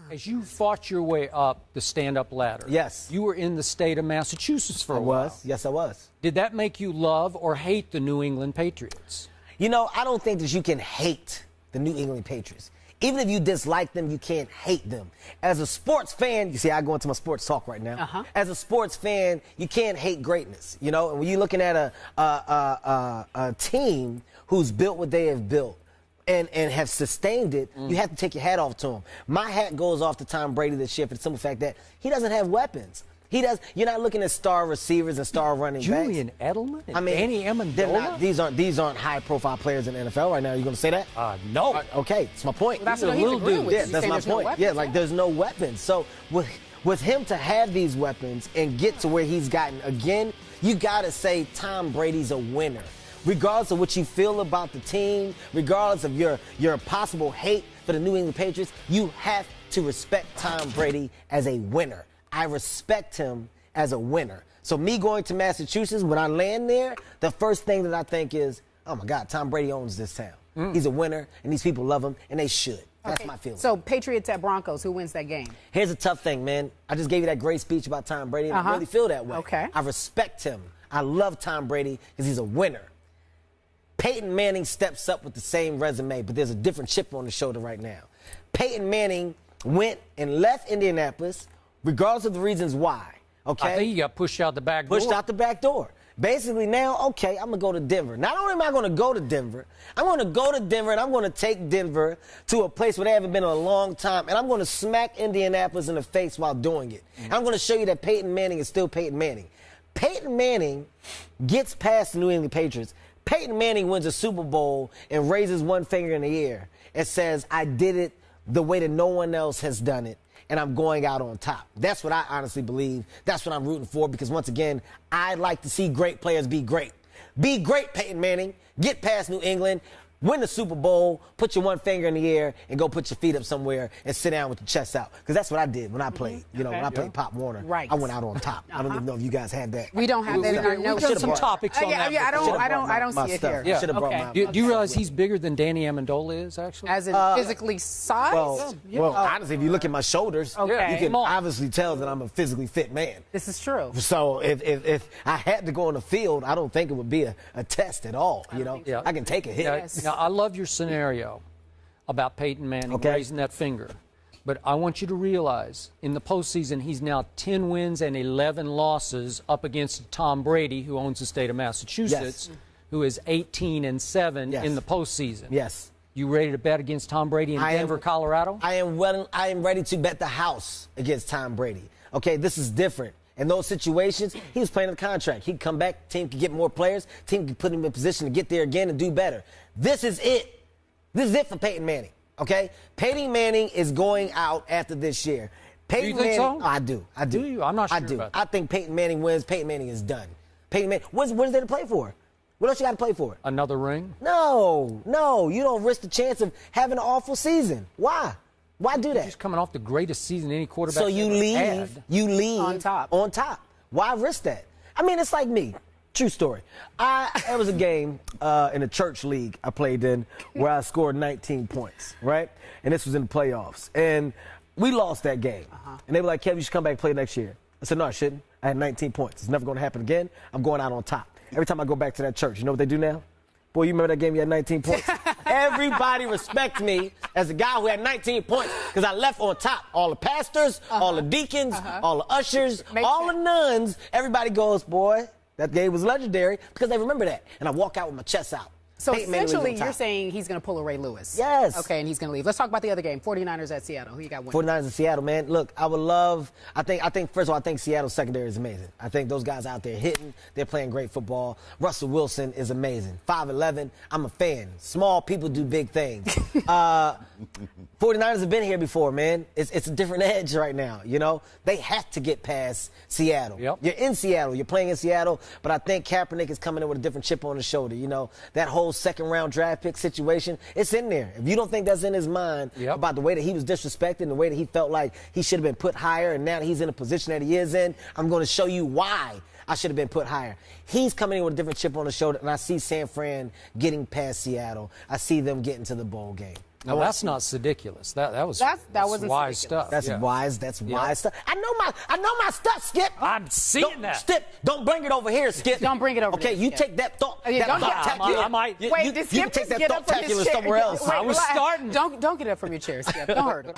As you fought your way up the stand-up ladder, yes, you were in the state of Massachusetts for a while. Yes, I was. Did that make you love or hate the New England Patriots? You know, I don't think that you can hate the New England Patriots. Even if you dislike them, you can't hate them. As a sports fan, you see, I go into my sports talk right now. As a sports fan, you can't hate greatness, you know? And when you're looking at a team who's built what they have built and have sustained it, you have to take your hat off to them. My hat goes off to Tom Brady this year for the simple fact that he doesn't have weapons. You're not looking at star receivers and star running backs. Julian Edelman and Danny Amendola? These aren't high-profile players in the NFL right now. Are you going to say that? No. Okay, that's my point. Well, that's what he's agreeing with. Yeah, that's my point. There's no weapons. So with him to have these weapons and get to where he's gotten again, you got to say Tom Brady's a winner. Regardless of what you feel about the team, regardless of your possible hate for the New England Patriots, you have to respect Tom Brady as a winner. I respect him as a winner. So me going to Massachusetts, when I land there, the first thing that I think is, oh, my God, Tom Brady owns this town. He's a winner, and these people love him, and they should. That's my feeling. So Patriots at Broncos, who wins that game? Here's a tough thing, man. I just gave you that great speech about Tom Brady, and I really feel that way. Okay. I respect him. I love Tom Brady because he's a winner. Peyton Manning steps up with the same resume, but there's a different chip on the shoulder right now. Peyton Manning went and left Indianapolis, regardless of the reasons why, okay? I think he got pushed out the back door. Pushed out the back door. Basically now, okay, I'm going to go to Denver. Not only am I going to go to Denver, I'm going to go to Denver and I'm going to take Denver to a place where they haven't been in a long time, and I'm going to smack Indianapolis in the face while doing it. And I'm going to show you that Peyton Manning is still Peyton Manning. Peyton Manning gets past the New England Patriots. Peyton Manning wins a Super Bowl and raises one finger in the air and says, I did it the way that no one else has done it, and I'm going out on top. That's what I honestly believe. That's what I'm rooting for because, once again, I like to see great players be great. Be great, Peyton Manning. Get past New England. Win the Super Bowl, put your one finger in the air, and go put your feet up somewhere and sit down with your chest out. Because that's what I did when I played. You know, when I played Pop Warner, I went out on top. I don't even know if you guys had that. We don't have that in our notes. We've done some topics on that. I don't see it here. Yeah. Should have brought my Do you realize he's bigger than Danny Amendola is, actually? As in physically size? Well, honestly, if you look at my shoulders, you can obviously tell that I'm a physically fit man. This is true. So if I had to go on the field, I don't think it would be a test at all. You know, I can take a hit. Yes. Now, I love your scenario about Peyton Manning raising that finger. But I want you to realize, in the postseason, he's now 10 wins and 11 losses up against Tom Brady, who owns the state of Massachusetts, who is 18-7 in the postseason. Yes. You ready to bet against Tom Brady in Denver, Colorado? I am ready to bet the house against Tom Brady. Okay, this is different. In those situations, he was playing the contract. He'd come back, team could get more players, team could put him in position to get there again and do better. This is it. This is it for Peyton Manning, okay? Peyton Manning is going out after this year. Peyton Do you think so? Oh, I do. Do you? I'm not sure about that. I think Peyton Manning wins. Peyton Manning is done. Peyton Manning, what is there to play for? What else you got to play for? Another ring? No. You don't risk the chance of having an awful season. Why? Why do that? Just coming off the greatest season any quarterback so you ever had. You leave on top. Why risk that? I mean, it's like me. True story. There was a game in a church league I played in where I scored 19 points, right? And this was in the playoffs. And we lost that game. And they were like, Kev, you should come back and play next year. I said, no, I shouldn't. I had 19 points. It's never going to happen again. I'm going out on top. Every time I go back to that church, you know what they do now? Boy, you remember that game you had 19 points? Everybody respects me as a guy who had 19 points because I left on top. All the pastors, all the deacons, all the ushers, all the nuns, everybody goes, boy, that game was legendary because they remember that. And I walk out with my chest out. So essentially, you're saying he's going to pull a Ray Lewis. Yes. Okay, and he's going to leave. Let's talk about the other game, 49ers at Seattle. Who you got winning? 49ers in Seattle, man. Look, I think, first of all, I think Seattle's secondary is amazing. I think those guys out there hitting, they're playing great football. Russell Wilson is amazing. 5'11", I'm a fan. Small people do big things. 49ers have been here before, man. It's a different edge right now, you know? They have to get past Seattle. Yep. You're in Seattle. You're playing in Seattle, but I think Kaepernick is coming in with a different chip on his shoulder, you know? That whole second-round draft pick situation, it's in there. If you don't think that's in his mind about the way that he was disrespected and the way that he felt like he should have been put higher and now that he's in a position that he is in, I'm going to show you why I should have been put higher. He's coming in with a different chip on his shoulder, and I see San Fran getting past Seattle. I see them getting to the bowl game. No, that's not ridiculous. That was wasn't wise ridiculous. stuff. That's wise. That's wise stuff. I know my stuff, Skip. I'm seeing that. Skip, don't bring it over here, Skip. Don't bring it over Okay, there, you Skip. take that thought. Yeah, that don't thought-tacular. I might. You Wait, can take that get up from his thought-tacular chair. somewhere else. Wait, I was relax. starting. Don't get up from your chair, Skip. Don't hurt him.